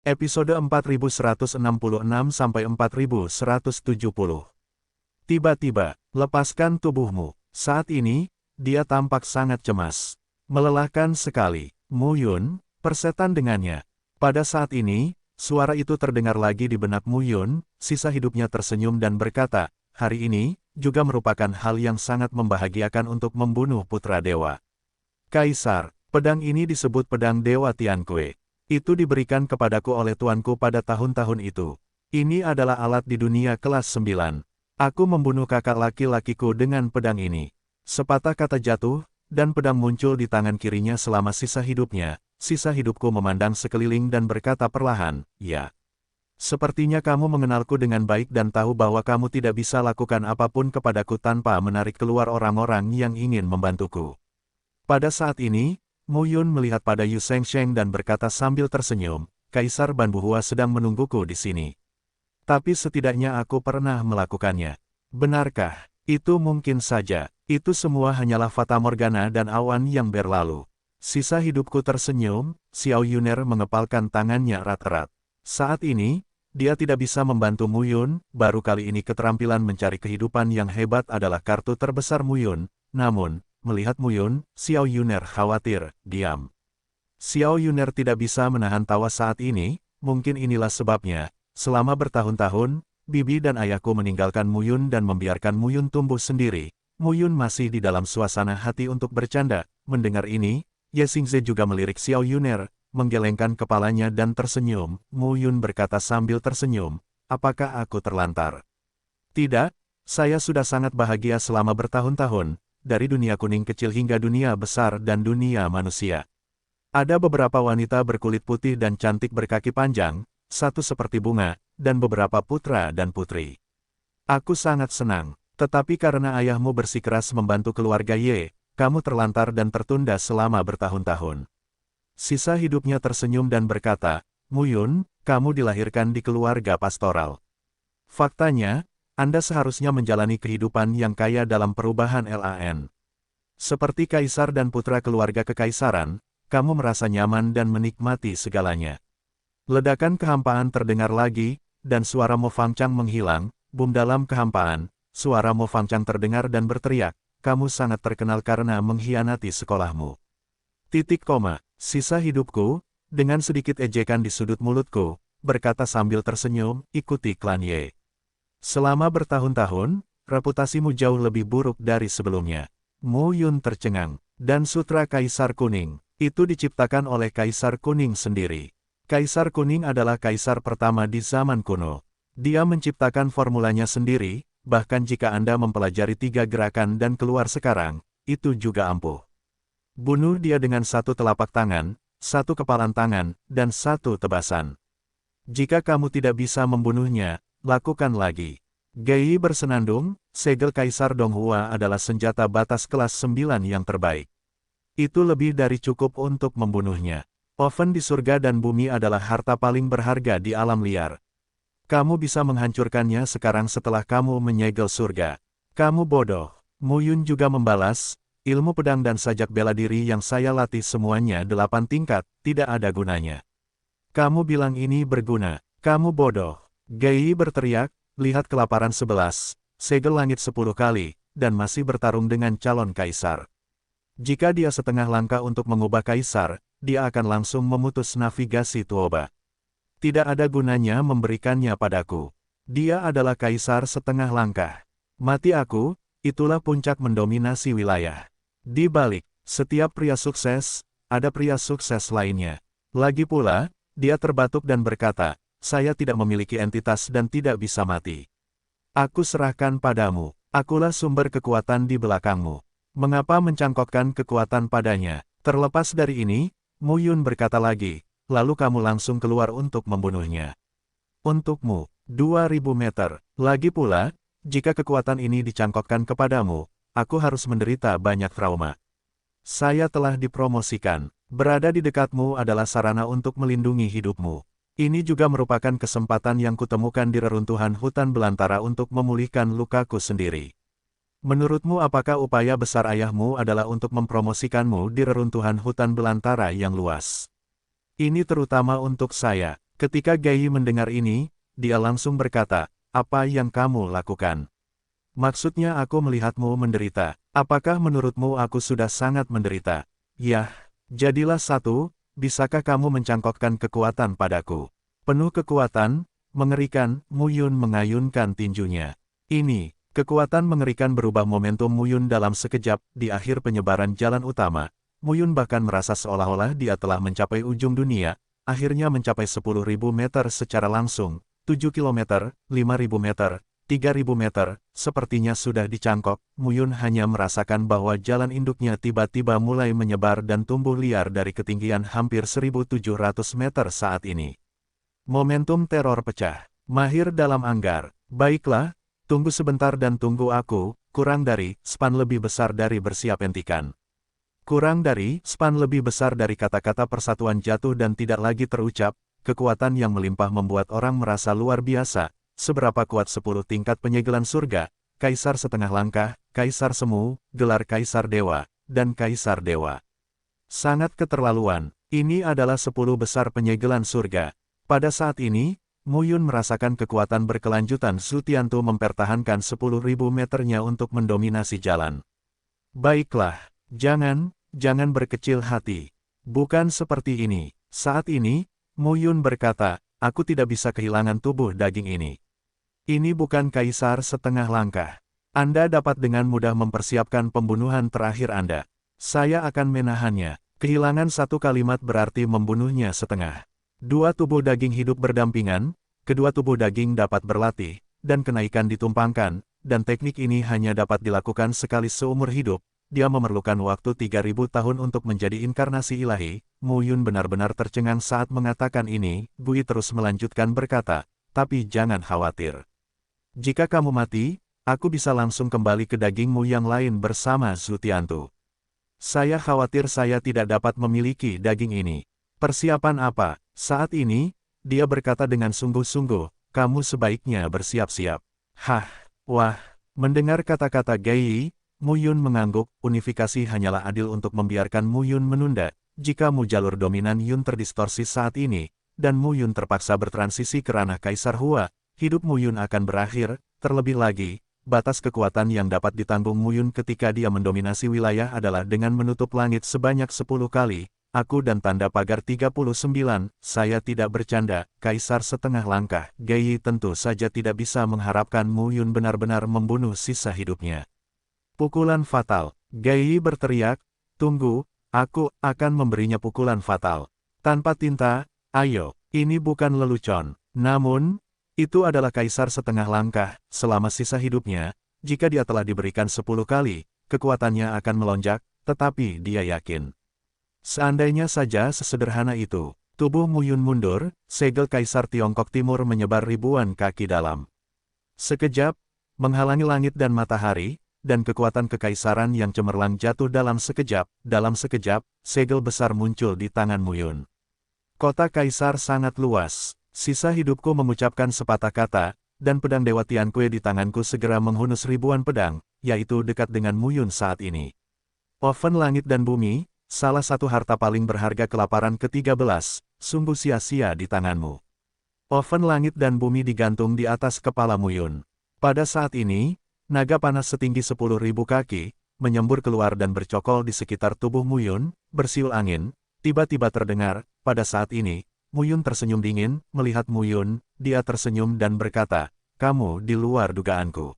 Episode 4166-4170. Tiba-tiba, lepaskan tubuhmu. Saat ini, dia tampak sangat cemas. Melelahkan sekali. Mu Yun, persetan dengannya. Pada saat ini, suara itu terdengar lagi di benak Mu Yun, sisa hidupnya tersenyum dan berkata, hari ini, juga merupakan hal yang sangat membahagiakan untuk membunuh putra dewa. Kaisar, pedang ini disebut pedang Dewa Tianque. Itu diberikan kepadaku oleh tuanku pada tahun-tahun itu. Ini adalah alat di dunia kelas 9. Aku membunuh kakak laki-lakiku dengan pedang ini. Sepatah kata jatuh, dan pedang muncul di tangan kirinya selama sisa hidupnya. Sisa hidupku memandang sekeliling dan berkata perlahan, ya. Sepertinya kamu mengenalku dengan baik dan tahu bahwa kamu tidak bisa lakukan apapun kepadaku tanpa menarik keluar orang-orang yang ingin membantuku. Pada saat ini, Mu Yun melihat pada Yu Shengsheng dan berkata sambil tersenyum, Kaisar Banbuhua sedang menungguku di sini. Tapi setidaknya aku pernah melakukannya. Benarkah? Itu mungkin saja. Itu semua hanyalah fata morgana dan awan yang berlalu. Sisa hidupku tersenyum, Xiao Yuner mengepalkan tangannya erat-erat. Saat ini, dia tidak bisa membantu Mu Yun, baru kali ini keterampilan mencari kehidupan yang hebat adalah kartu terbesar Mu Yun, namun, melihat Mu Yun, Xiao Yuner khawatir, diam. Xiao Yuner tidak bisa menahan tawa saat ini, mungkin inilah sebabnya. Selama bertahun-tahun, bibi dan ayahku meninggalkan Mu Yun dan membiarkan Mu Yun tumbuh sendiri. Mu Yun masih di dalam suasana hati untuk bercanda. Mendengar ini, Ye Xingze juga melirik Xiao Yuner, menggelengkan kepalanya dan tersenyum. Mu Yun berkata sambil tersenyum, apakah aku terlantar? Tidak, saya sudah sangat bahagia selama bertahun-tahun. Dari dunia kuning kecil hingga dunia besar dan dunia manusia. Ada beberapa wanita berkulit putih dan cantik berkaki panjang, satu seperti bunga, dan beberapa putra dan putri. Aku sangat senang, tetapi karena ayahmu bersikeras membantu keluarga Ye, kamu terlantar dan tertunda selama bertahun-tahun. Sisa hidupnya tersenyum dan berkata, Mu Yun, kamu dilahirkan di keluarga pastoral. Faktanya, Anda seharusnya menjalani kehidupan yang kaya dalam perubahan LAN. Seperti kaisar dan putra keluarga kekaisaran, kamu merasa nyaman dan menikmati segalanya. Ledakan kehampaan terdengar lagi, dan suara Mo Fangchang menghilang. Bum dalam kehampaan, suara Mo Fangchang terdengar dan berteriak, kamu sangat terkenal karena mengkhianati sekolahmu. Sisa hidupku, dengan sedikit ejekan di sudut mulutku, berkata sambil tersenyum, ikuti klan Ye. Selama bertahun-tahun, reputasimu jauh lebih buruk dari sebelumnya. Mu Yun tercengang. Dan Sutra Kaisar Kuning, itu diciptakan oleh Kaisar Kuning sendiri. Kaisar Kuning adalah kaisar pertama di zaman kuno. Dia menciptakan formulanya sendiri, bahkan jika Anda mempelajari 3 gerakan dan keluar sekarang, itu juga ampuh. Bunuh dia dengan 1 telapak tangan, 1 kepalan tangan, dan 1 tebasan. Jika kamu tidak bisa membunuhnya, lakukan lagi. Gai bersenandung, segel Kaisar Donghua adalah senjata batas kelas 9 yang terbaik. Itu lebih dari cukup untuk membunuhnya. Oven di surga dan bumi adalah harta paling berharga di alam liar. Kamu bisa menghancurkannya sekarang setelah kamu menyegel surga. Kamu bodoh. Mu Yun juga membalas, ilmu pedang dan sajak bela diri yang saya latih semuanya 8 tingkat, tidak ada gunanya. Kamu bilang ini berguna. Kamu bodoh. Gai berteriak, lihat kelaparan 11, segel langit 10 kali, dan masih bertarung dengan calon kaisar. Jika dia setengah langkah untuk mengubah kaisar, dia akan langsung memutus navigasi Tuoba. Tidak ada gunanya memberikannya padaku. Dia adalah kaisar setengah langkah. Mati aku, itulah puncak mendominasi wilayah. Di balik setiap pria sukses, ada pria sukses lainnya. Lagi pula, dia terbatuk dan berkata, saya tidak memiliki entitas dan tidak bisa mati. Aku serahkan padamu. Akulah sumber kekuatan di belakangmu. Mengapa mencangkokkan kekuatan padanya? Terlepas dari ini, Mu Yun berkata lagi, lalu kamu langsung keluar untuk membunuhnya. Untukmu, 2000 meter. Lagi pula, jika kekuatan ini dicangkokkan kepadamu, aku harus menderita banyak trauma. Saya telah dipromosikan. Berada di dekatmu adalah sarana untuk melindungi hidupmu. Ini juga merupakan kesempatan yang kutemukan di reruntuhan hutan belantara untuk memulihkan lukaku sendiri. Menurutmu apakah upaya besar ayahmu adalah untuk mempromosikanmu di reruntuhan hutan belantara yang luas? Ini terutama untuk saya. Ketika Gai mendengar ini, dia langsung berkata, "Apa yang kamu lakukan? Maksudnya aku melihatmu menderita. Apakah menurutmu aku sudah sangat menderita? Yah, jadilah satu, bisakah kamu mencangkokkan kekuatan padaku?" Penuh kekuatan, mengerikan, Mu Yun mengayunkan tinjunya. Ini, kekuatan mengerikan berubah momentum Mu Yun dalam sekejap. Di akhir penyebaran jalan utama, Mu Yun bahkan merasa seolah-olah dia telah mencapai ujung dunia, akhirnya mencapai 10.000 meter secara langsung, 7 kilometer, 5.000 meter, 3.000 meter, sepertinya sudah dicangkok. Mu Yun hanya merasakan bahwa jalan induknya tiba-tiba mulai menyebar dan tumbuh liar dari ketinggian hampir 1.700 meter saat ini. Momentum teror pecah. Mahir dalam anggar. Baiklah, tunggu sebentar dan tunggu aku, kurang dari, span lebih besar dari bersiap hentikan. Kurang dari, span lebih besar dari kata-kata persatuan jatuh dan tidak lagi terucap, kekuatan yang melimpah membuat orang merasa luar biasa, seberapa kuat 10 tingkat penyegelan surga, kaisar setengah langkah, kaisar semu, gelar kaisar dewa, dan kaisar dewa. Sangat keterlaluan, ini adalah 10 besar penyegelan surga. Pada saat ini, Mu Yun merasakan kekuatan berkelanjutan. Su Tiantu mempertahankan 10.000 meternya untuk mendominasi jalan. Baiklah, jangan berkecil hati. Bukan seperti ini. Saat ini, Mu Yun berkata, aku tidak bisa kehilangan tubuh daging ini. Ini bukan kaisar setengah langkah. Anda dapat dengan mudah mempersiapkan pembunuhan terakhir Anda. Saya akan menahannya. Kehilangan satu kalimat berarti membunuhnya setengah. Dua tubuh daging hidup berdampingan, kedua tubuh daging dapat berlatih, dan kenaikan ditumpangkan, dan teknik ini hanya dapat dilakukan sekali seumur hidup. Dia memerlukan waktu 3.000 tahun untuk menjadi inkarnasi ilahi. Mu Yun benar-benar tercengang saat mengatakan ini. Gui terus melanjutkan berkata, tapi jangan khawatir. Jika kamu mati, aku bisa langsung kembali ke dagingmu yang lain bersama Su Tiantu. Saya khawatir saya tidak dapat memiliki daging ini. Persiapan apa? Saat ini, dia berkata dengan sungguh-sungguh, kamu sebaiknya bersiap-siap. Hah, wah, mendengar kata-kata Gai, Mu Yun mengangguk. Unifikasi hanyalah adil untuk membiarkan Mu Yun menunda. Jika Mu jalur dominan Yun terdistorsi saat ini, dan Mu Yun terpaksa bertransisi ke ranah Kaisar Hua, hidup Mu Yun akan berakhir. Terlebih lagi, batas kekuatan yang dapat ditanggung Mu Yun ketika dia mendominasi wilayah adalah dengan menutup langit sebanyak 10 kali. Aku dan tanda pagar 39, saya tidak bercanda, kaisar setengah langkah. Gai tentu saja tidak bisa mengharapkan Mu Yun benar-benar membunuh sisa hidupnya. Pukulan fatal. Gai berteriak, tunggu, aku akan memberinya pukulan fatal. Tanpa tinta, ayo, ini bukan lelucon. Namun, itu adalah kaisar setengah langkah. Selama sisa hidupnya, jika dia telah diberikan 10 kali, kekuatannya akan melonjak, tetapi dia yakin. Seandainya saja sesederhana itu, tubuh Mu Yun mundur, segel kaisar Tiongkok Timur menyebar ribuan kaki dalam. Sekejap, menghalangi langit dan matahari, dan kekuatan kekaisaran yang cemerlang jatuh dalam sekejap. Dalam sekejap, segel besar muncul di tangan Mu Yun. Kota kaisar sangat luas. Sisa hidupku mengucapkan sepatah kata, dan pedang Dewa Tiankui di tanganku segera menghunus ribuan pedang, yaitu dekat dengan Mu Yun saat ini. Oven langit dan bumi, salah satu harta paling berharga kelaparan ke-13, sungguh sia-sia di tanganmu. Oven langit dan bumi digantung di atas kepala Mu Yun. Pada saat ini, naga panas setinggi 10.000 kaki, menyembur keluar dan bercokol di sekitar tubuh Mu Yun, bersiul angin, tiba-tiba terdengar. Pada saat ini, Mu Yun tersenyum dingin, melihat Mu Yun, dia tersenyum dan berkata, kamu di luar dugaanku.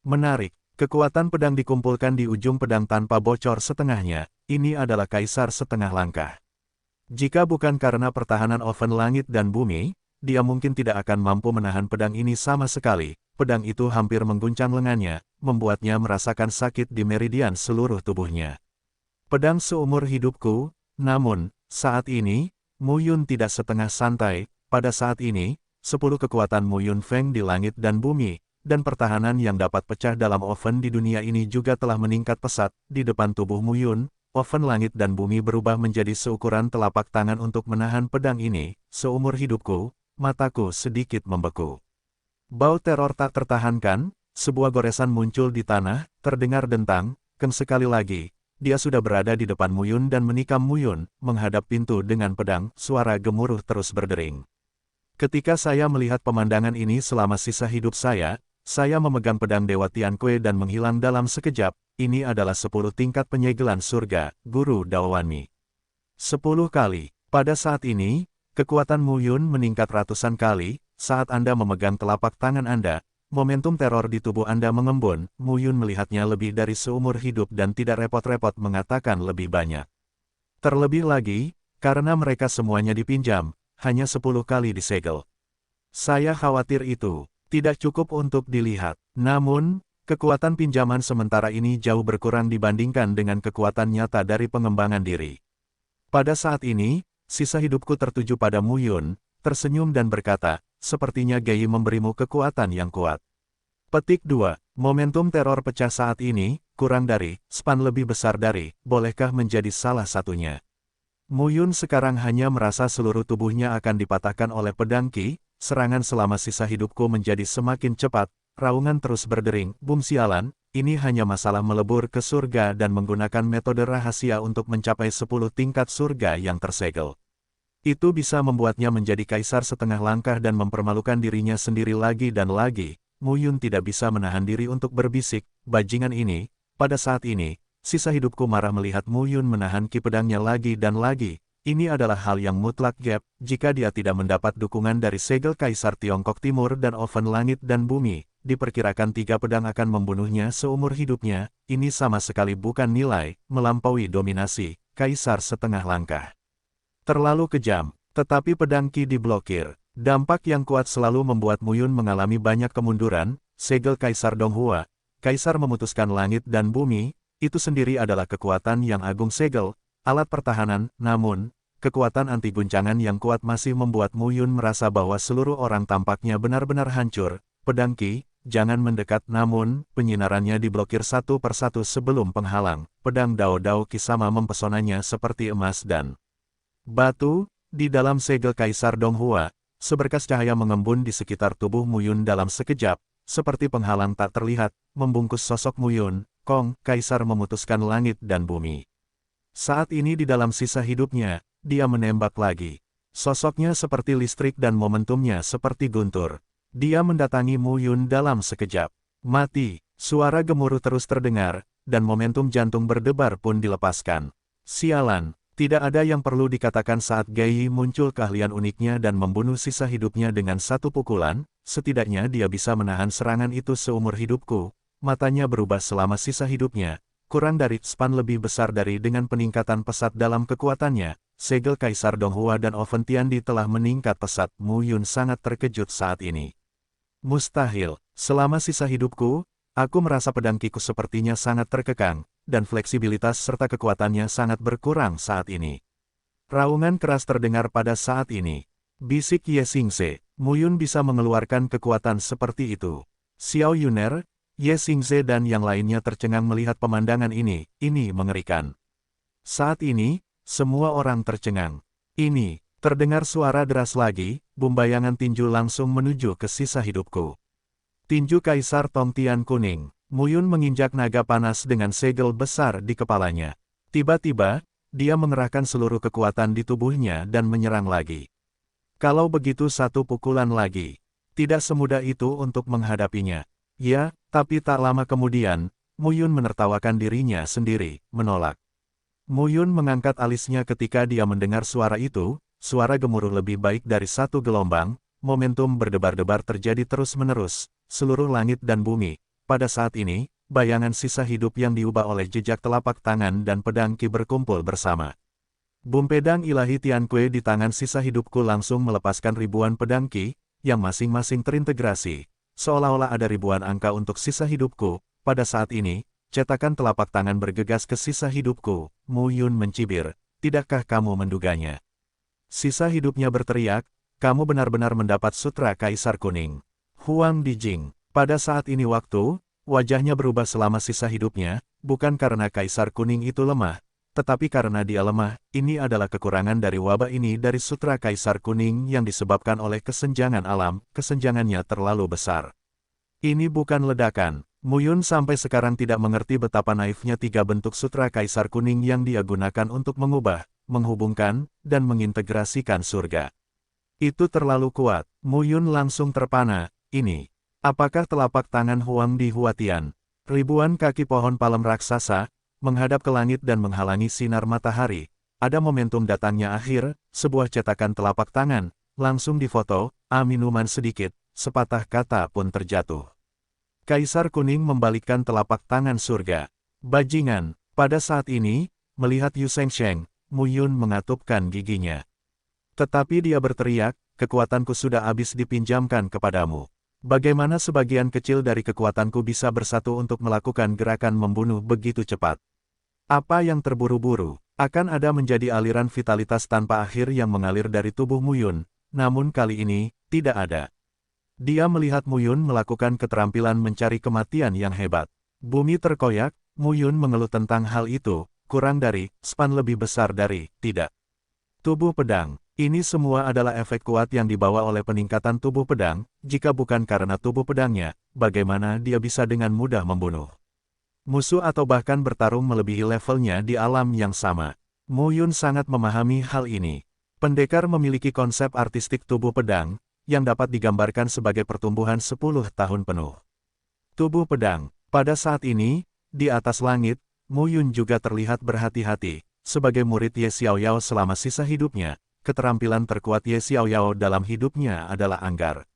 Menarik, kekuatan pedang dikumpulkan di ujung pedang tanpa bocor setengahnya, ini adalah kaisar setengah langkah. Jika bukan karena pertahanan oven langit dan bumi, dia mungkin tidak akan mampu menahan pedang ini sama sekali. Pedang itu hampir mengguncang lengannya, membuatnya merasakan sakit di meridian seluruh tubuhnya. Pedang seumur hidupku, namun, saat ini, Mu Yun tidak setengah santai. Pada saat ini, 10 kekuatan Mu Yun Feng di langit dan bumi, dan pertahanan yang dapat pecah dalam oven di dunia ini juga telah meningkat pesat. Di depan tubuh Mu Yun, oven langit dan bumi berubah menjadi seukuran telapak tangan untuk menahan pedang ini. Seumur hidupku, mataku sedikit membeku. Bau teror tak tertahankan, sebuah goresan muncul di tanah, terdengar dentang, sekali lagi, dia sudah berada di depan Mu Yun dan menikam Mu Yun, menghadap pintu dengan pedang. Suara gemuruh terus berdering. Ketika saya melihat pemandangan ini selama sisa hidup saya memegang pedang Dewa Tianque dan menghilang dalam sekejap. Ini adalah 10 tingkat penyegelan surga, Guru Daowanmi. 10 kali. Pada saat ini, kekuatan Mu Yun meningkat ratusan kali. Saat Anda memegang telapak tangan Anda, momentum teror di tubuh Anda mengembun. Mu Yun melihatnya lebih dari seumur hidup dan tidak repot-repot mengatakan lebih banyak. Terlebih lagi, karena mereka semuanya dipinjam, hanya 10 kali disegel. Saya khawatir itu tidak cukup untuk dilihat. Namun, kekuatan pinjaman sementara ini jauh berkurang dibandingkan dengan kekuatan nyata dari pengembangan diri. Pada saat ini, sisa hidupku tertuju pada Mu Yun, tersenyum dan berkata, sepertinya Gai memberimu kekuatan yang kuat. Petik 2. Momentum teror pecah saat ini, kurang dari, span lebih besar dari, bolehkah menjadi salah satunya. Mu Yun sekarang hanya merasa seluruh tubuhnya akan dipatahkan oleh pedang Qi, serangan selama sisa hidupku menjadi semakin cepat, raungan terus berdering, bum sialan, ini hanya masalah melebur ke surga dan menggunakan metode rahasia untuk mencapai 10 tingkat surga yang tersegel. Itu bisa membuatnya menjadi kaisar setengah langkah dan mempermalukan dirinya sendiri lagi dan lagi. Mu Yun tidak bisa menahan diri untuk berbisik, bajingan ini, pada saat ini, sisa hidupku marah melihat Mu Yun menahan ki pedangnya lagi dan lagi. Ini adalah hal yang mutlak gap, jika dia tidak mendapat dukungan dari segel Kaisar Tiongkok Timur dan Oven Langit dan Bumi, diperkirakan 3 pedang akan membunuhnya seumur hidupnya. Ini sama sekali bukan nilai, melampaui dominasi, Kaisar setengah langkah. Terlalu kejam, tetapi pedang Qi diblokir. Dampak yang kuat selalu membuat Mu Yun mengalami banyak kemunduran. Segel Kaisar Donghua, Kaisar memutuskan langit dan bumi, itu sendiri adalah kekuatan yang agung segel, alat pertahanan. Namun, kekuatan anti guncangan yang kuat masih membuat Mu Yun merasa bahwa seluruh orang tampaknya benar-benar hancur. Pedang Qi, jangan mendekat. Namun, penyinarannya diblokir satu persatu sebelum penghalang. Pedang Dao Dao Qi sama mempesonanya seperti emas dan batu. Di dalam segel Kaisar Donghua, seberkas cahaya mengembun di sekitar tubuh Mu Yun dalam sekejap, seperti penghalang tak terlihat, membungkus sosok Mu Yun. Kong, Kaisar memutuskan langit dan bumi. Saat ini di dalam sisa hidupnya, dia menembak lagi. Sosoknya seperti listrik dan momentumnya seperti guntur. Dia mendatangi Mu Yun dalam sekejap. Mati, suara gemuruh terus terdengar, dan momentum jantung berdebar pun dilepaskan. Sialan, tidak ada yang perlu dikatakan saat Gai muncul keahlian uniknya dan membunuh sisa hidupnya dengan satu pukulan, setidaknya dia bisa menahan serangan itu seumur hidupku. Matanya berubah selama sisa hidupnya. Kurang dari span lebih besar dari dengan peningkatan pesat dalam kekuatannya, segel Kaisar Donghua dan Oven Tiandi telah meningkat pesat. Mu Yun sangat terkejut saat ini. Mustahil, selama sisa hidupku, aku merasa pedang Qi-ku sepertinya sangat terkekang, dan fleksibilitas serta kekuatannya sangat berkurang saat ini. Raungan keras terdengar pada saat ini. Bisik Ye Xingze, Mu Yun bisa mengeluarkan kekuatan seperti itu. Xiao Yuner, Ye Xingze dan yang lainnya tercengang melihat pemandangan ini mengerikan. Saat ini, semua orang tercengang. Ini, terdengar suara deras lagi, bum bayangan tinju langsung menuju ke sisa hidupku. Tinju Kaisar Tongtian kuning, Mu Yun menginjak naga panas dengan segel besar di kepalanya. Tiba-tiba, dia mengerahkan seluruh kekuatan di tubuhnya dan menyerang lagi. Kalau begitu satu pukulan lagi, tidak semudah itu untuk menghadapinya. Ya, tapi tak lama kemudian, Mu Yun menertawakan dirinya sendiri, menolak. Mu Yun mengangkat alisnya ketika dia mendengar suara itu, suara gemuruh lebih baik dari satu gelombang, momentum berdebar-debar terjadi terus-menerus, seluruh langit dan bumi. Pada saat ini, bayangan sisa hidup yang diubah oleh jejak telapak tangan dan pedang Qi berkumpul bersama. Bum pedang ilahi Tianque di tangan sisa hidupku langsung melepaskan ribuan pedang Qi, yang masing-masing terintegrasi. Seolah-olah ada ribuan angka untuk sisa hidupku. Pada saat ini, cetakan telapak tangan bergegas ke sisa hidupku. Mu Yun mencibir, tidakkah kamu menduganya? Sisa hidupnya berteriak, kamu benar-benar mendapat sutra Kaisar Kuning. Huang Dijing, pada saat ini waktu, wajahnya berubah selama sisa hidupnya, bukan karena Kaisar Kuning itu lemah, tetapi karena dia lemah. Ini adalah kekurangan dari wabah ini dari sutra Kaisar Kuning yang disebabkan oleh kesenjangan alam, kesenjangannya terlalu besar. Ini bukan ledakan. Mu Yun sampai sekarang tidak mengerti betapa naifnya 3 bentuk sutra Kaisar Kuning yang dia gunakan untuk mengubah, menghubungkan, dan mengintegrasikan surga. Itu terlalu kuat. Mu Yun langsung terpana. Ini. Apakah telapak tangan Huang Di Huatian? Ribuan kaki pohon palem raksasa, menghadap ke langit dan menghalangi sinar matahari. Ada momentum datangnya akhir, sebuah cetakan telapak tangan, langsung difoto, minuman sedikit, sepatah kata pun terjatuh. Kaisar Kuning membalikkan telapak tangan surga. Bajingan, pada saat ini, melihat Yu Shengsheng, Mu Yun mengatupkan giginya. Tetapi dia berteriak, kekuatanku sudah habis dipinjamkan kepadamu. Bagaimana sebagian kecil dari kekuatanku bisa bersatu untuk melakukan gerakan membunuh begitu cepat? Apa yang terburu-buru? Akan ada menjadi aliran vitalitas tanpa akhir yang mengalir dari tubuh Mu Yun, namun kali ini, tidak ada. Dia melihat Mu Yun melakukan keterampilan mencari kematian yang hebat. Bumi terkoyak, Mu Yun mengeluh tentang hal itu, kurang dari, span lebih besar dari, tidak. Tubuh pedang. Ini semua adalah efek kuat yang dibawa oleh peningkatan tubuh pedang, jika bukan karena tubuh pedangnya, bagaimana dia bisa dengan mudah membunuh musuh atau bahkan bertarung melebihi levelnya di alam yang sama. Mu Yun sangat memahami hal ini. Pendekar memiliki konsep artistik tubuh pedang, yang dapat digambarkan sebagai pertumbuhan 10 tahun penuh. Tubuh pedang. Pada saat ini, di atas langit, Mu Yun juga terlihat berhati-hati. Sebagai murid Ye Xiaoyao selama sisa hidupnya, keterampilan terkuat Ye Xiaoyao dalam hidupnya adalah anggar.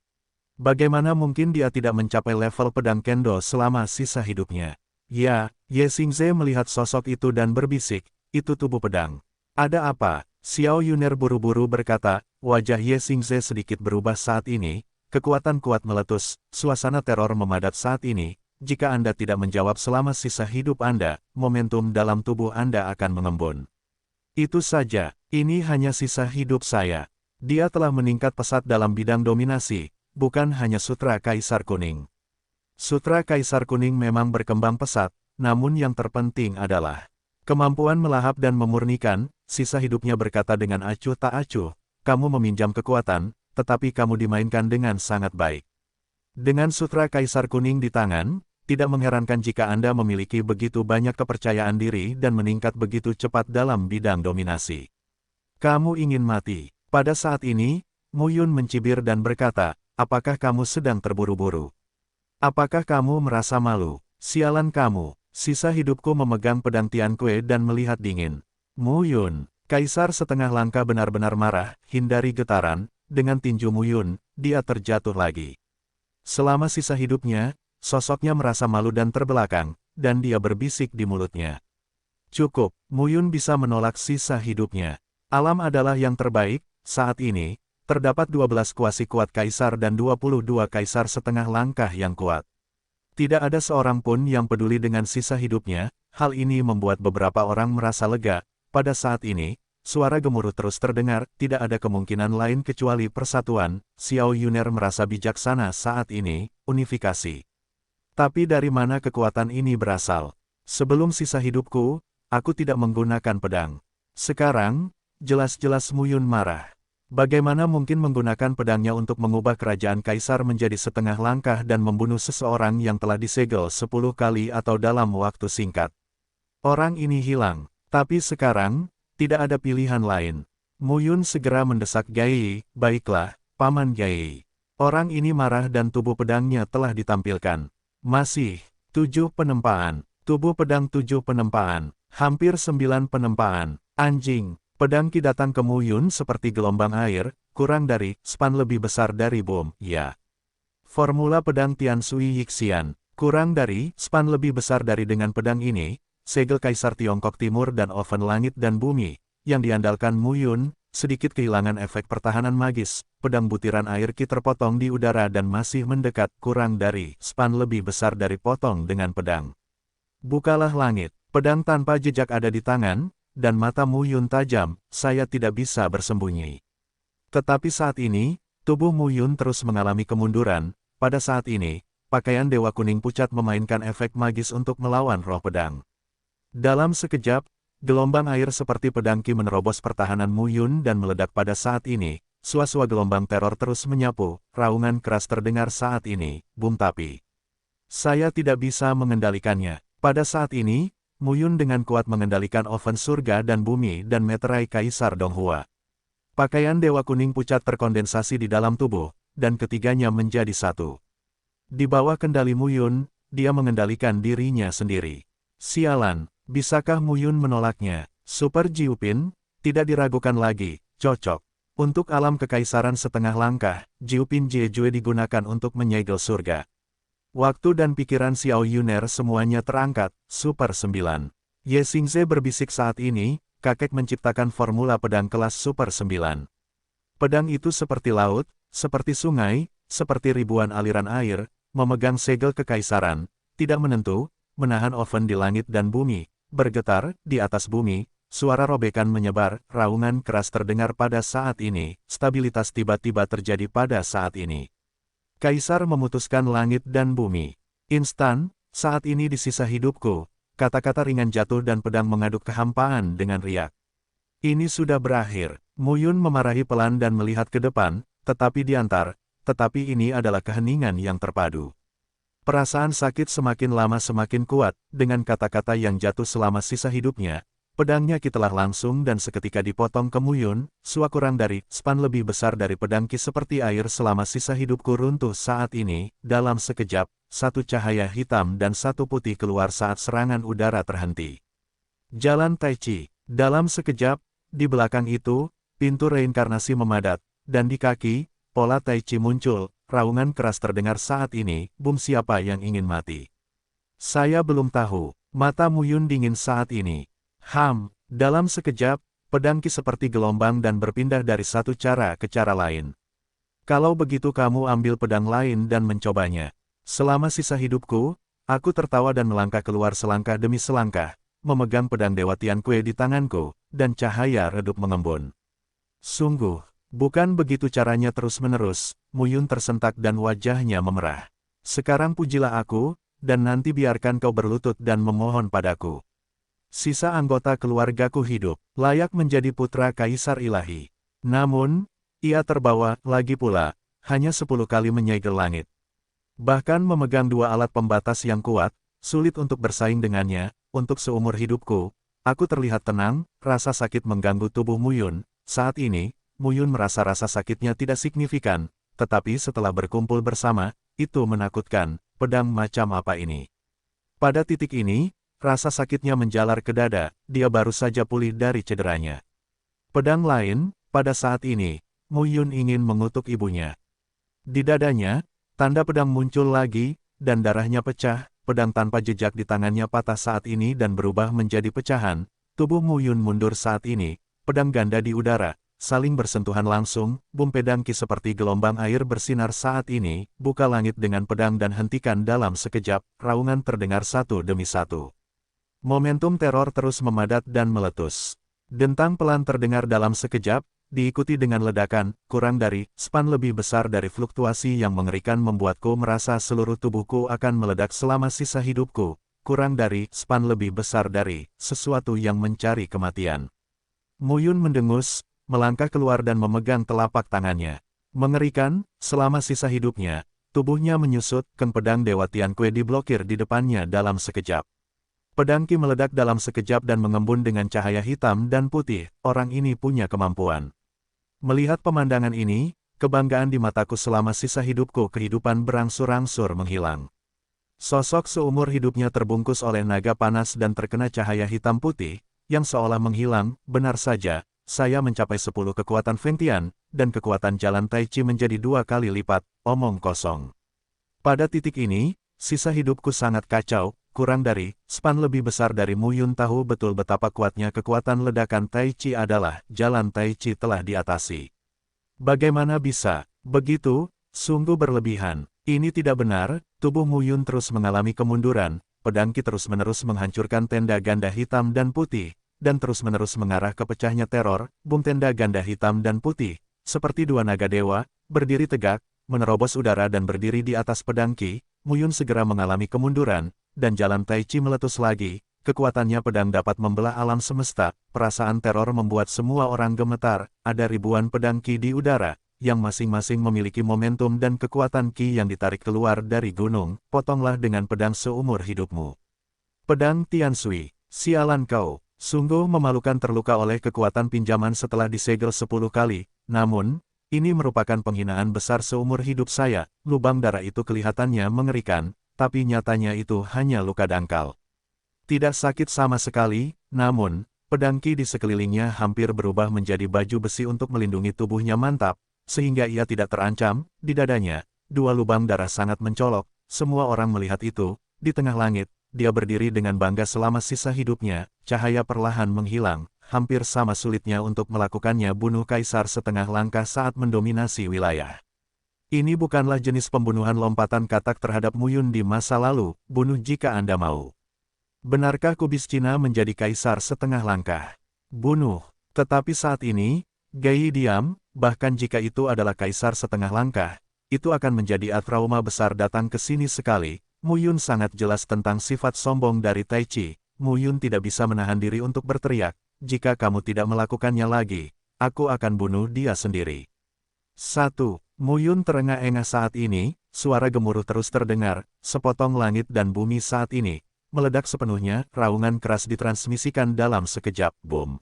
Bagaimana mungkin dia tidak mencapai level pedang kendo selama sisa hidupnya? Ya, Ye Xingze melihat sosok itu dan berbisik, itu tubuh pedang. Ada apa? Xiao Yuner buru-buru berkata, wajah Ye Xingze sedikit berubah saat ini, kekuatan kuat meletus, suasana teror memadat saat ini, jika Anda tidak menjawab selama sisa hidup Anda, momentum dalam tubuh Anda akan mengembun. Itu saja, ini hanya sisa hidup saya. Dia telah meningkat pesat dalam bidang dominasi, bukan hanya Sutra Kaisar Kuning. Sutra Kaisar Kuning memang berkembang pesat, namun yang terpenting adalah kemampuan melahap dan memurnikan. Sisa hidupnya berkata dengan acuh tak acuh, kamu meminjam kekuatan, tetapi kamu dimainkan dengan sangat baik. Dengan Sutra Kaisar Kuning di tangan, tidak mengherankan jika Anda memiliki begitu banyak kepercayaan diri dan meningkat begitu cepat dalam bidang dominasi. Kamu ingin mati. Pada saat ini, Mu Yun mencibir dan berkata, apakah kamu sedang terburu-buru? Apakah kamu merasa malu? Sialan kamu, sisa hidupku memegang pedang Tianque dan melihat dingin. Mu Yun, Kaisar setengah langkah benar-benar marah, hindari getaran, dengan tinju Mu Yun, dia terjatuh lagi. Selama sisa hidupnya, sosoknya merasa malu dan terbelakang, dan dia berbisik di mulutnya. Cukup, Mu Yun bisa menolak sisa hidupnya. Alam adalah yang terbaik, saat ini, terdapat 12 kuasi kuat kaisar dan 22 kaisar setengah langkah yang kuat. Tidak ada seorang pun yang peduli dengan sisa hidupnya, hal ini membuat beberapa orang merasa lega. Pada saat ini, suara gemuruh terus terdengar, tidak ada kemungkinan lain kecuali persatuan. Xiao Yuner merasa bijaksana saat ini, unifikasi. Tapi dari mana kekuatan ini berasal? Sebelum sisa hidupku, aku tidak menggunakan pedang. Sekarang, jelas-jelas Mu Yun marah. Bagaimana mungkin menggunakan pedangnya untuk mengubah kerajaan kaisar menjadi setengah langkah dan membunuh seseorang yang telah disegel 10 kali atau dalam waktu singkat? Orang ini hilang, tapi sekarang, tidak ada pilihan lain. Mu Yun segera mendesak Gai, baiklah, Paman Gai. Orang ini marah dan tubuh pedangnya telah ditampilkan. Masih, 7 penempaan, tubuh pedang 7 penempaan, hampir 9 penempaan, anjing. Pedang Qi datang ke Mu Yun seperti gelombang air, kurang dari, span lebih besar dari bom, ya. Formula pedang Tian Sui Yixian, kurang dari, span lebih besar dari dengan pedang ini, segel Kaisar Tiongkok Timur dan oven langit dan bumi, yang diandalkan Mu Yun, sedikit kehilangan efek pertahanan magis, pedang butiran air Qi terpotong di udara dan masih mendekat, kurang dari, span lebih besar dari potong dengan pedang. Bukalah langit, pedang tanpa jejak ada di tangan, dan mata Mu Yun tajam, saya tidak bisa bersembunyi. Tetapi saat ini, tubuh Mu Yun terus mengalami kemunduran. Pada saat ini, pakaian Dewa Kuning Pucat memainkan efek magis untuk melawan roh pedang. Dalam sekejap, gelombang air seperti pedang Qi menerobos pertahanan Mu Yun dan meledak pada saat ini. Sua-sua gelombang teror terus menyapu, raungan keras terdengar saat ini, bum tapi. Saya tidak bisa mengendalikannya. Pada saat ini, Mu Yun dengan kuat mengendalikan oven surga dan bumi dan meterai Kaisar Donghua. Pakaian Dewa Kuning pucat terkondensasi di dalam tubuh, dan ketiganya menjadi satu. Di bawah kendali Mu Yun, dia mengendalikan dirinya sendiri. Sialan, bisakah Mu Yun menolaknya? Super Jiupin, tidak diragukan lagi, cocok. Untuk alam kekaisaran setengah langkah, Jiupin Jejue digunakan untuk menyegel surga. Waktu dan pikiran Xiao Yuner semuanya terangkat, Super 9. Ye Xingze berbisik saat ini, kakek menciptakan formula pedang kelas Super 9. Pedang itu seperti laut, seperti sungai, seperti ribuan aliran air, memegang segel kekaisaran, tidak menentu, menahan oven di langit dan bumi, bergetar, di atas bumi, suara robekan menyebar, raungan keras terdengar pada saat ini, stabilitas tiba-tiba terjadi pada saat ini. Kaisar memutuskan langit dan bumi. Instan, saat ini di sisa hidupku, kata-kata ringan jatuh dan pedang mengaduk kehampaan dengan riak. Ini sudah berakhir. Mu Yun memarahi pelan dan melihat ke depan, tetapi ini adalah keheningan yang terpadu. Perasaan sakit semakin lama semakin kuat, dengan kata-kata yang jatuh selama sisa hidupnya, pedangnya Ki telah langsung dan seketika dipotong ke Mu Yun, kurang dari span lebih besar dari pedang Ki seperti air selama sisa hidupku runtuh saat ini, dalam sekejap, satu cahaya hitam dan satu putih keluar saat serangan udara terhenti. Jalan Tai Chi. Dalam sekejap, di belakang itu, pintu reinkarnasi memadat, dan di kaki, pola Tai Chi muncul, raungan keras terdengar saat ini, bum siapa yang ingin mati. Saya belum tahu, mata Mu Yun dingin saat ini. Dalam sekejap, pedang Ki seperti gelombang dan berpindah dari satu cara ke cara lain. Kalau begitu kamu ambil pedang lain dan mencobanya. Selama sisa hidupku, aku tertawa dan melangkah keluar selangkah demi selangkah, memegang pedang Dewa Tianque di tanganku, dan cahaya redup mengembun. Sungguh, bukan begitu caranya terus-menerus, Mu Yun tersentak dan wajahnya memerah. Sekarang pujilah aku, dan nanti biarkan kau berlutut dan memohon padaku. Sisa anggota keluargaku hidup, layak menjadi putra Kaisar Ilahi. Namun, ia terbawa, lagi pula, hanya 10 kali menyegel langit. Bahkan memegang dua alat pembatas yang kuat, sulit untuk bersaing dengannya, untuk seumur hidupku. Aku terlihat tenang, rasa sakit mengganggu tubuh Mu Yun. Saat ini, Mu Yun merasa rasa sakitnya tidak signifikan, tetapi setelah berkumpul bersama, itu menakutkan, pedang macam apa ini? Pada titik ini, rasa sakitnya menjalar ke dada, dia baru saja pulih dari cederanya. Pedang lain, pada saat ini, Mu Yun ingin mengutuk ibunya. Di dadanya, tanda pedang muncul lagi, dan darahnya pecah, pedang tanpa jejak di tangannya patah saat ini dan berubah menjadi pecahan. Tubuh Mu Yun mundur saat ini, pedang ganda di udara, saling bersentuhan langsung, bum pedang Ki seperti gelombang air bersinar saat ini, buka langit dengan pedang dan hentikan dalam sekejap, raungan terdengar satu demi satu. Momentum teror terus memadat dan meletus. Dentang pelan terdengar dalam sekejap, diikuti dengan ledakan, kurang dari span lebih besar dari fluktuasi yang mengerikan membuatku merasa seluruh tubuhku akan meledak selama sisa hidupku, kurang dari span lebih besar dari sesuatu yang mencari kematian. Mu Yun mendengus, melangkah keluar dan memegang telapak tangannya. Mengerikan, selama sisa hidupnya, tubuhnya menyusut, pedang Dewa Tianque diblokir di depannya dalam sekejap. Pedang Ki meledak dalam sekejap dan mengembun dengan cahaya hitam dan putih, orang ini punya kemampuan. Melihat pemandangan ini, kebanggaan di mataku selama sisa hidupku kehidupan berangsur-angsur menghilang. Sosok seumur hidupnya terbungkus oleh naga panas dan terkena cahaya hitam putih, yang seolah menghilang, benar saja, saya mencapai 10 kekuatan Feng Tian, dan kekuatan jalan Tai Chi menjadi 2 kali lipat, omong kosong. Pada titik ini, sisa hidupku sangat kacau, kurang dari span lebih besar dari Mu Yun tahu betul betapa kuatnya kekuatan ledakan Tai Chi adalah, jalan Tai Chi telah diatasi. Bagaimana bisa, begitu, sungguh berlebihan. Ini tidak benar, tubuh Mu Yun terus mengalami kemunduran, pedang Ki terus-menerus menghancurkan tenda ganda hitam dan putih, dan terus-menerus mengarah ke pecahnya teror, bum tenda ganda hitam dan putih, seperti dua naga dewa, berdiri tegak, menerobos udara dan berdiri di atas pedang Ki. Mu Yun segera mengalami kemunduran, dan jalan Tai Chi meletus lagi, kekuatannya pedang dapat membelah alam semesta, perasaan teror membuat semua orang gemetar, ada ribuan pedang Ki di udara, yang masing-masing memiliki momentum dan kekuatan Ki yang ditarik keluar dari gunung, potonglah dengan pedang seumur hidupmu. Pedang Tiansui, sialan kau, Sungguh memalukan terluka oleh kekuatan pinjaman setelah disegel 10 kali, namun, ini merupakan penghinaan besar seumur hidup saya. Lubang darah itu kelihatannya mengerikan, tapi nyatanya itu hanya luka dangkal. Tidak sakit sama sekali, namun, pedang Qi di sekelilingnya hampir berubah menjadi baju besi untuk melindungi tubuhnya mantap, sehingga ia tidak terancam. Di dadanya, 2 lubang darah sangat mencolok. Semua orang melihat itu. Di tengah langit, dia berdiri dengan bangga selama sisa hidupnya. Cahaya perlahan menghilang, hampir sama sulitnya untuk melakukannya bunuh kaisar setengah langkah saat mendominasi wilayah. Ini bukanlah jenis pembunuhan lompatan katak terhadap Muyun di masa lalu. Bunuh jika Anda mau. Benarkah kubis Cina menjadi kaisar setengah langkah? Bunuh. Tetapi saat ini, Gai diam, bahkan jika itu adalah kaisar setengah langkah, itu akan menjadi trauma besar datang ke sini sekali. Muyun sangat jelas tentang sifat sombong dari Tai Chi. Muyun tidak bisa menahan diri untuk berteriak, jika kamu tidak melakukannya lagi, aku akan bunuh dia sendiri. 1. Muyun terengah-engah saat ini, suara gemuruh terus terdengar, sepotong langit dan bumi saat ini meledak sepenuhnya, raungan keras ditransmisikan dalam sekejap, boom.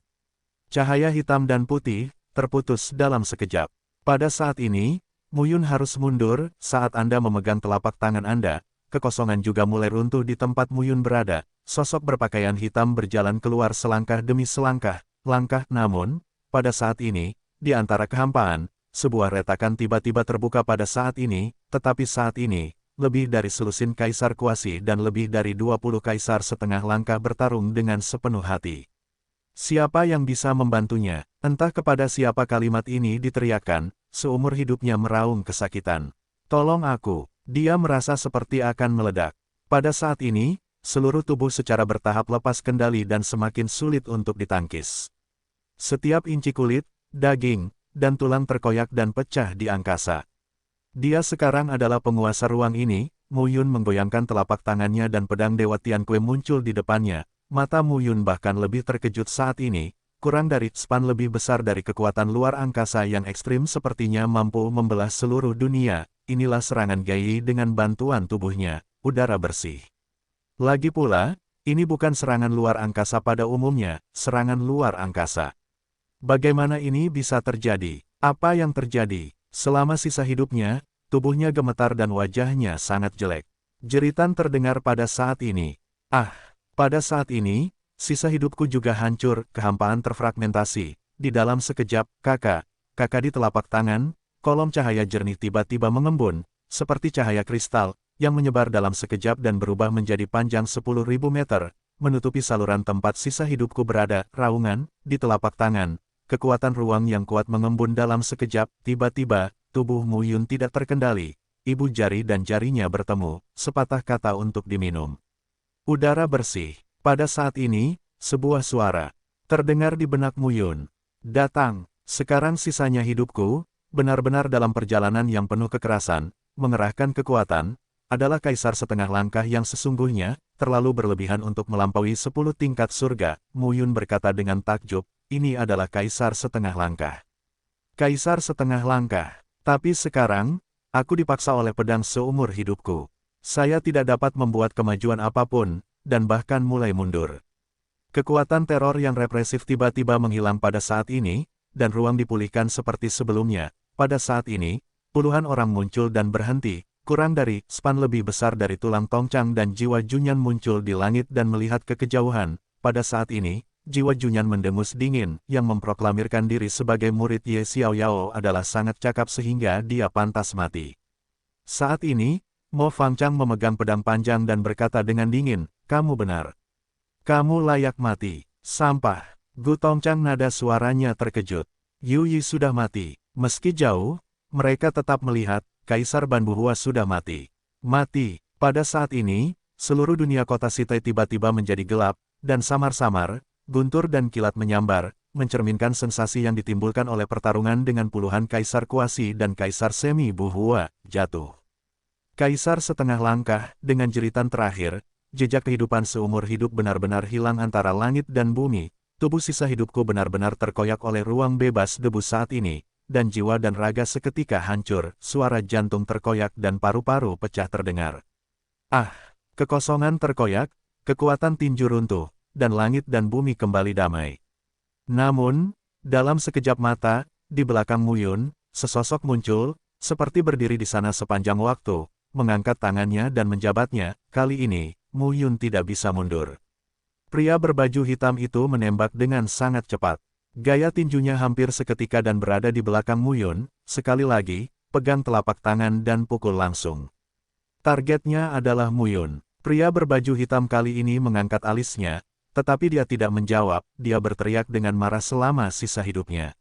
Cahaya hitam dan putih, terputus dalam sekejap. Pada saat ini, Muyun harus mundur. Saat Anda memegang telapak tangan Anda, kekosongan juga mulai runtuh di tempat Muyun berada. Sosok berpakaian hitam berjalan keluar selangkah demi selangkah, namun, pada saat ini, di antara kehampaan, sebuah retakan tiba-tiba terbuka pada saat ini, tetapi saat ini, lebih dari selusin kaisar kuasi dan lebih dari 20 kaisar setengah langkah bertarung dengan sepenuh hati. Siapa yang bisa membantunya? Entah kepada siapa kalimat ini diteriakkan, seumur hidupnya meraung kesakitan. Tolong aku. Dia merasa seperti akan meledak. Pada saat ini, seluruh tubuh secara bertahap lepas kendali dan semakin sulit untuk ditangkis. Setiap inci kulit, daging, dan tulang terkoyak dan pecah di angkasa. Dia sekarang adalah penguasa ruang ini. Muyun menggoyangkan telapak tangannya dan pedang Dewa Tianque muncul di depannya. Mata Muyun bahkan lebih terkejut saat ini. Kurang dari span lebih besar dari kekuatan luar angkasa yang ekstrim sepertinya mampu membelah seluruh dunia. Inilah serangan Gai dengan bantuan tubuhnya, udara bersih. Lagi pula, ini bukan serangan luar angkasa pada umumnya, serangan luar angkasa. Bagaimana ini bisa terjadi? Apa yang terjadi? Selama sisa hidupnya, tubuhnya gemetar dan wajahnya sangat jelek. Jeritan terdengar pada saat ini. Pada saat ini, sisa hidupku juga hancur, kehampaan terfragmentasi. Di dalam sekejap, kakak di telapak tangan, kolom cahaya jernih tiba-tiba mengembun, seperti cahaya kristal, yang menyebar dalam sekejap dan berubah menjadi panjang 10.000 meter, menutupi saluran tempat sisa hidupku berada. Raungan, di telapak tangan. Kekuatan ruang yang kuat mengembun dalam sekejap. Tiba-tiba, tubuh Muyun tidak terkendali. Ibu jari dan jarinya bertemu, sepatah kata untuk diminum. Udara bersih. Pada saat ini, sebuah suara terdengar di benak Muyun. Datang, sekarang sisanya hidupku, benar-benar dalam perjalanan yang penuh kekerasan, mengerahkan kekuatan, adalah kaisar setengah langkah yang sesungguhnya, terlalu berlebihan untuk melampaui 10 tingkat surga. Muyun berkata dengan takjub, ini adalah kaisar setengah langkah. Kaisar setengah langkah. Tapi sekarang, aku dipaksa oleh pedang seumur hidupku. Saya tidak dapat membuat kemajuan apapun, dan bahkan mulai mundur. Kekuatan teror yang represif tiba-tiba menghilang pada saat ini, dan ruang dipulihkan seperti sebelumnya. Pada saat ini, puluhan orang muncul dan berhenti. Kurang dari span lebih besar dari tulang Tongchang dan jiwa Junyan muncul di langit dan melihat ke kejauhan. Pada saat ini, jiwa Junyan mendengus dingin, yang memproklamirkan diri sebagai murid Ye Xiaoyao adalah sangat cakap sehingga dia pantas mati. Saat ini, Mo Fangchang memegang pedang panjang dan berkata dengan dingin, kamu benar. Kamu layak mati. Sampah. Gu Tongchang nada suaranya terkejut. Yu Yi sudah mati. Meski jauh, mereka tetap melihat, Kaisar Ban Buhua sudah mati. Mati. Pada saat ini, seluruh dunia kota Sitai tiba-tiba menjadi gelap, dan samar-samar, guntur dan kilat menyambar, mencerminkan sensasi yang ditimbulkan oleh pertarungan dengan puluhan kaisar kuasi dan kaisar semi Buhua, jatuh. Kaisar setengah langkah, dengan jeritan terakhir, jejak kehidupan seumur hidup benar-benar hilang antara langit dan bumi, tubuh sisa hidupku benar-benar terkoyak oleh ruang bebas debu saat ini, dan jiwa dan raga seketika hancur, suara jantung terkoyak dan paru-paru pecah terdengar. Kekosongan terkoyak, kekuatan tinju runtuh, dan langit dan bumi kembali damai. Namun, dalam sekejap mata, di belakang Mu Yun, sesosok muncul, seperti berdiri di sana sepanjang waktu, mengangkat tangannya dan menjabatnya. Kali ini, Mu Yun tidak bisa mundur. Pria berbaju hitam itu menembak dengan sangat cepat. Gaya tinjunya hampir seketika dan berada di belakang Mu Yun. Sekali lagi, pegang telapak tangan dan pukul langsung. Targetnya adalah Mu Yun. Pria berbaju hitam kali ini mengangkat alisnya, tetapi dia tidak menjawab. Dia berteriak dengan marah selama sisa hidupnya.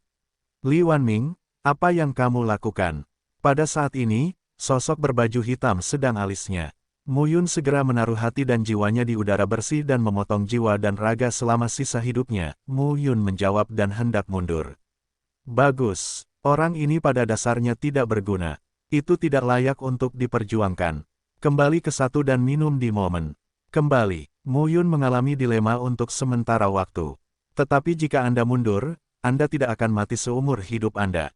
Li Wanming, apa yang kamu lakukan? Pada saat ini, sosok berbaju hitam sedang alisnya. Mu Yun segera menaruh hati dan jiwanya di udara bersih dan memotong jiwa dan raga selama sisa hidupnya. Mu Yun menjawab dan hendak mundur. Bagus, orang ini pada dasarnya tidak berguna. Itu tidak layak untuk diperjuangkan. Kembali ke satu dan minum di momen. Kembali, Mu Yun mengalami dilema untuk sementara waktu. Tetapi jika Anda mundur, Anda tidak akan mati seumur hidup Anda.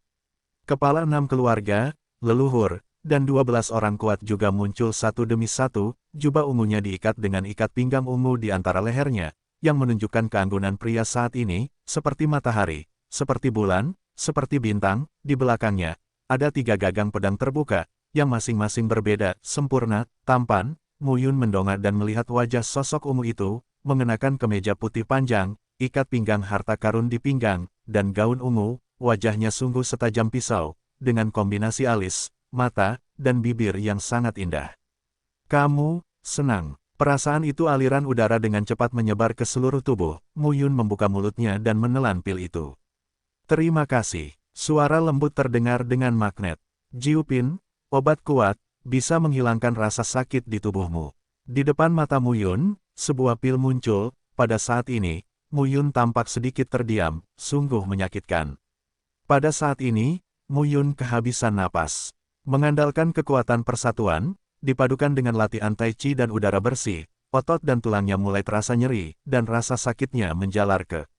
Kepala 6 keluarga, leluhur, dan 12 orang kuat juga muncul satu demi satu. Jubah ungunya diikat dengan ikat pinggang ungu di antara lehernya, yang menunjukkan keanggunan pria saat ini, seperti matahari, seperti bulan, seperti bintang. Di belakangnya, ada 3 gagang pedang terbuka, yang masing-masing berbeda, sempurna, tampan. Mu Yun mendongak dan melihat wajah sosok ungu itu, mengenakan kemeja putih panjang, ikat pinggang harta karun di pinggang, dan gaun ungu. Wajahnya sungguh setajam pisau, dengan kombinasi alis, mata, dan bibir yang sangat indah. Kamu, senang. Perasaan itu aliran udara dengan cepat menyebar ke seluruh tubuh. Mu Yun membuka mulutnya dan menelan pil itu. Terima kasih. Suara lembut terdengar dengan magnet. Jiupin, obat kuat, bisa menghilangkan rasa sakit di tubuhmu. Di depan mata Mu Yun, sebuah pil muncul. Pada saat ini, Mu Yun tampak sedikit terdiam, sungguh menyakitkan. Pada saat ini, Mu Yun kehabisan napas. Mengandalkan kekuatan persatuan, dipadukan dengan latihan tai chi dan udara bersih, otot dan tulangnya mulai terasa nyeri, dan rasa sakitnya menjalar ke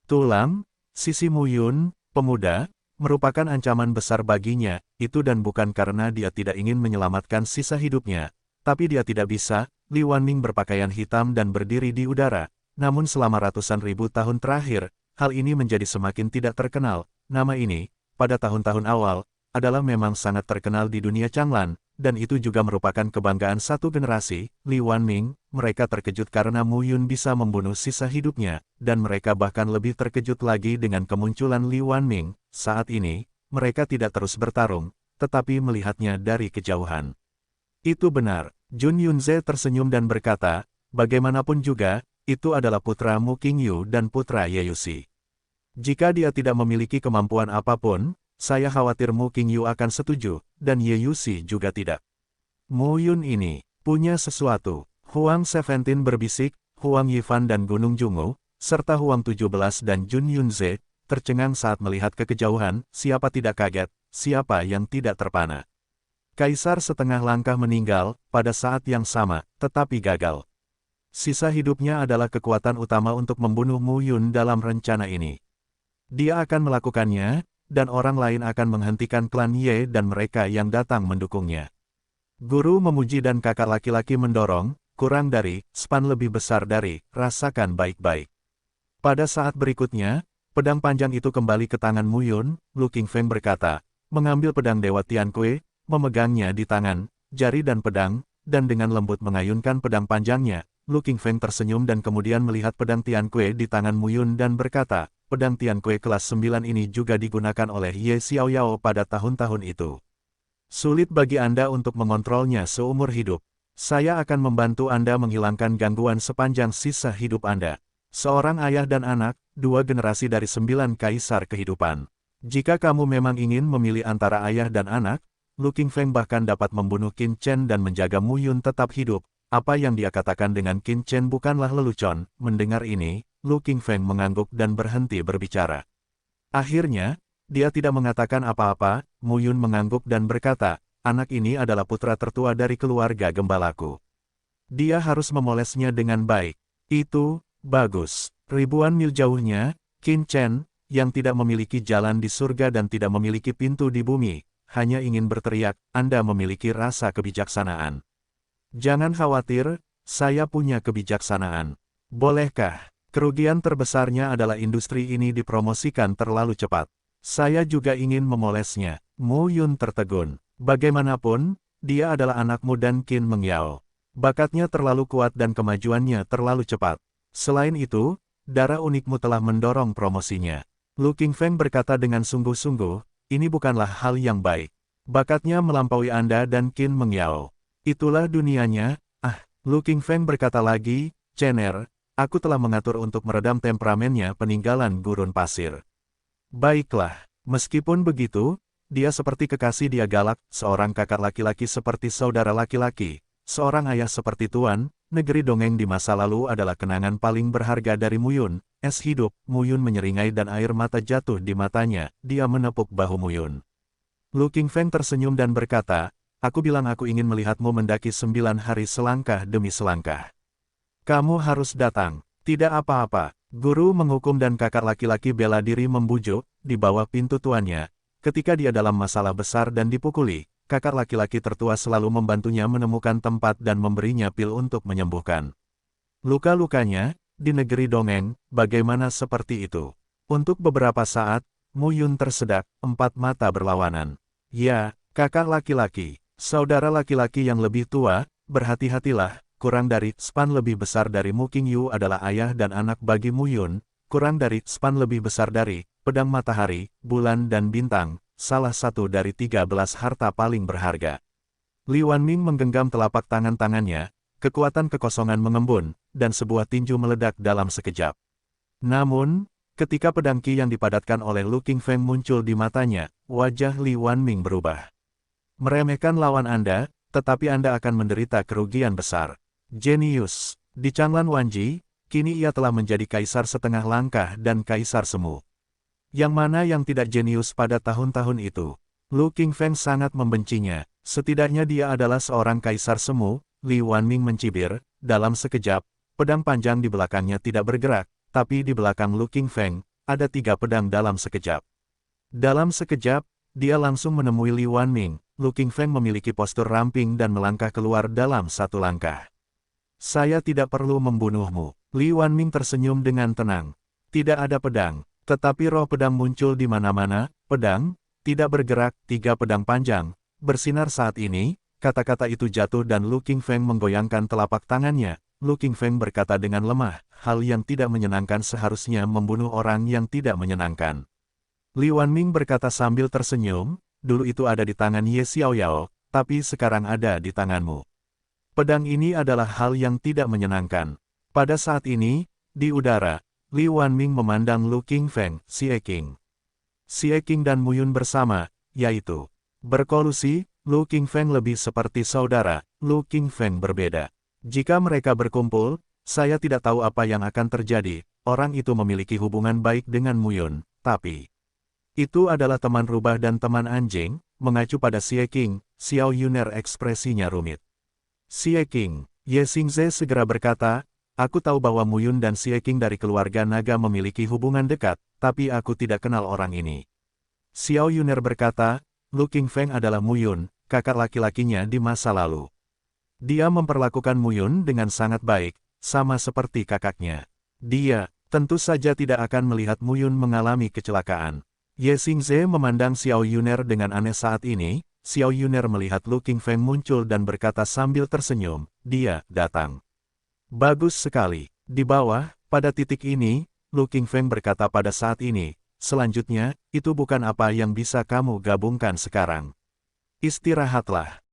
tulang. Sisi Mu Yun, pemuda, merupakan ancaman besar baginya, itu dan bukan karena dia tidak ingin menyelamatkan sisa hidupnya, tapi dia tidak bisa. Li Wanming berpakaian hitam dan berdiri di udara, namun selama ratusan ribu tahun terakhir, hal ini menjadi semakin tidak terkenal. Nama ini, pada tahun-tahun awal, adalah memang sangat terkenal di dunia Changlan, dan itu juga merupakan kebanggaan satu generasi. Li Wanming, mereka terkejut karena Mu Yun bisa membunuh sisa hidupnya, dan mereka bahkan lebih terkejut lagi dengan kemunculan Li Wanming. Saat ini, mereka tidak terus bertarung, tetapi melihatnya dari kejauhan. Itu benar. Jun Yunze tersenyum dan berkata, bagaimanapun juga, itu adalah putra Mu Qingyu dan putra Ye Yuxi. Jika dia tidak memiliki kemampuan apapun, saya khawatir Mu Qingyu akan setuju, dan Ye Yuxi juga tidak. Mu Yun ini punya sesuatu. Huang 17 berbisik, Huang Yifan dan Gunung Jungu, serta Huang 17 dan Jun Yunze, tercengang saat melihat ke kejauhan. Siapa tidak kaget, siapa yang tidak terpana. Kaisar setengah langkah meninggal, pada saat yang sama, tetapi gagal. Sisa hidupnya adalah kekuatan utama untuk membunuh Mu Yun dalam rencana ini. Dia akan melakukannya, dan orang lain akan menghentikan klan Ye dan mereka yang datang mendukungnya. Guru memuji dan kakak laki-laki mendorong, kurang dari, span lebih besar dari, rasakan baik-baik. Pada saat berikutnya, pedang panjang itu kembali ke tangan Mu Yun. Lu Qingfeng berkata, mengambil pedang Dewa Tiankui, memegangnya di tangan, jari dan pedang, dan dengan lembut mengayunkan pedang panjangnya. Lu Qingfeng tersenyum dan kemudian melihat pedang Tiankui di tangan Mu Yun dan berkata, pedang Tiankui kelas 9 ini juga digunakan oleh Ye Xiaoyao pada tahun-tahun itu. Sulit bagi Anda untuk mengontrolnya seumur hidup. Saya akan membantu Anda menghilangkan gangguan sepanjang sisa hidup Anda. Seorang ayah dan anak, 2 generasi dari 9 kaisar kehidupan. Jika kamu memang ingin memilih antara ayah dan anak, Lu Qingfeng bahkan dapat membunuh Qin Chen dan menjaga Mu Yun tetap hidup. Apa yang dia katakan dengan Qin Chen bukanlah lelucon. Mendengar ini, Lu Qingfeng mengangguk dan berhenti berbicara. Akhirnya, dia tidak mengatakan apa-apa. Mu Yun mengangguk dan berkata, anak ini adalah putra tertua dari keluarga gembalaku. Dia harus memolesnya dengan baik. Itu, bagus. Ribuan mil jauhnya, Qin Chen, yang tidak memiliki jalan di surga dan tidak memiliki pintu di bumi, hanya ingin berteriak, Anda memiliki rasa kebijaksanaan. Jangan khawatir, saya punya kebijaksanaan. Bolehkah? Kerugian terbesarnya adalah industri ini dipromosikan terlalu cepat. Saya juga ingin memolesnya. Mu Yun tertegun. Bagaimanapun, dia adalah anakmu dan Qin Mengyao. Bakatnya terlalu kuat dan kemajuannya terlalu cepat. Selain itu, darah unikmu telah mendorong promosinya. Lu Qingfeng berkata dengan sungguh-sungguh, ini bukanlah hal yang baik. Bakatnya melampaui Anda dan Qin Mengyao. Itulah dunianya. Lu Qingfeng berkata lagi, Cener, aku telah mengatur untuk meredam temperamennya peninggalan gurun pasir. Baiklah, meskipun begitu, dia seperti kekasih dia galak, seorang kakak laki-laki seperti saudara laki-laki, seorang ayah seperti tuan, negeri dongeng di masa lalu adalah kenangan paling berharga dari Muyun. Es hidup, Muyun menyeringai dan air mata jatuh di matanya, dia menepuk bahu Muyun. Lu Qingfeng tersenyum dan berkata, aku bilang aku ingin melihatmu mendaki 9 hari selangkah demi selangkah. Kamu harus datang. Tidak apa-apa. Guru menghukum dan kakak laki-laki bela diri membujuk, di bawah pintu tuannya. Ketika dia dalam masalah besar dan dipukuli, kakak laki-laki tertua selalu membantunya menemukan tempat dan memberinya pil untuk menyembuhkan luka-lukanya. Di negeri dongeng, bagaimana seperti itu? Untuk beberapa saat, Mu Yun tersedak, 4 mata berlawanan. Ya, kakak laki-laki, saudara laki-laki yang lebih tua, berhati-hatilah. Kurang dari span lebih besar dari Mu Qingyu adalah ayah dan anak bagi Mu Yun, kurang dari span lebih besar dari pedang matahari, bulan dan bintang, salah satu dari 13 harta paling berharga. Li Wanming menggenggam telapak tangan-tangannya, kekuatan kekosongan mengembun, dan sebuah tinju meledak dalam sekejap. Namun, ketika pedang Qi yang dipadatkan oleh Lu Qingfeng muncul di matanya, wajah Li Wanming berubah. Meremehkan lawan Anda, tetapi Anda akan menderita kerugian besar. Jenius. Di Changlan Wanji, kini ia telah menjadi kaisar setengah langkah dan kaisar semu. Yang mana yang tidak jenius pada tahun-tahun itu? Lu Qingfeng sangat membencinya. Setidaknya dia adalah seorang kaisar semu. Li Wanming mencibir. Dalam sekejap, pedang panjang di belakangnya tidak bergerak, tapi di belakang Lu Qingfeng, ada 3 pedang dalam sekejap. Dalam sekejap, dia langsung menemui Li Wanming. Lu Qingfeng memiliki postur ramping dan melangkah keluar dalam 1 langkah. Saya tidak perlu membunuhmu. Li Wanming tersenyum dengan tenang. Tidak ada pedang, tetapi roh pedang muncul di mana-mana. Pedang, tidak bergerak, 3 pedang panjang, bersinar saat ini. Kata-kata itu jatuh dan Lu Qingfeng menggoyangkan telapak tangannya. Lu Qingfeng berkata dengan lemah, hal yang tidak menyenangkan seharusnya membunuh orang yang tidak menyenangkan. Li Wanming berkata sambil tersenyum, dulu itu ada di tangan Ye Xiaoyao, tapi sekarang ada di tanganmu. Pedang ini adalah hal yang tidak menyenangkan. Pada saat ini, di udara, Li Wanming memandang Lu Qingfeng, Xie Qing. Xie Qing dan Mu Yun bersama, yaitu berkolusi. Lu Qingfeng lebih seperti saudara, Lu Qingfeng berbeda. Jika mereka berkumpul, saya tidak tahu apa yang akan terjadi. Orang itu memiliki hubungan baik dengan Mu Yun, tapi itu adalah teman rubah dan teman anjing. Mengacu pada Xie Qing, Xiao Yuner ekspresinya rumit. Xie Qing, Ye Xingze segera berkata, aku tahu bahwa Mu Yun dan Xie Qing dari keluarga naga memiliki hubungan dekat, tapi aku tidak kenal orang ini. Xiao Yuner berkata, Lu Qingfeng adalah Mu Yun, kakak laki-lakinya di masa lalu. Dia memperlakukan Mu Yun dengan sangat baik, sama seperti kakaknya. Dia, tentu saja tidak akan melihat Mu Yun mengalami kecelakaan. Ye Xingze memandang Xiao Yuner dengan aneh saat ini. Xiao Yuner melihat Lu Qingfeng muncul dan berkata sambil tersenyum, dia datang. Bagus sekali. Di bawah, pada titik ini, Lu Qingfeng berkata pada saat ini, selanjutnya, itu bukan apa yang bisa kamu gabungkan sekarang. Istirahatlah.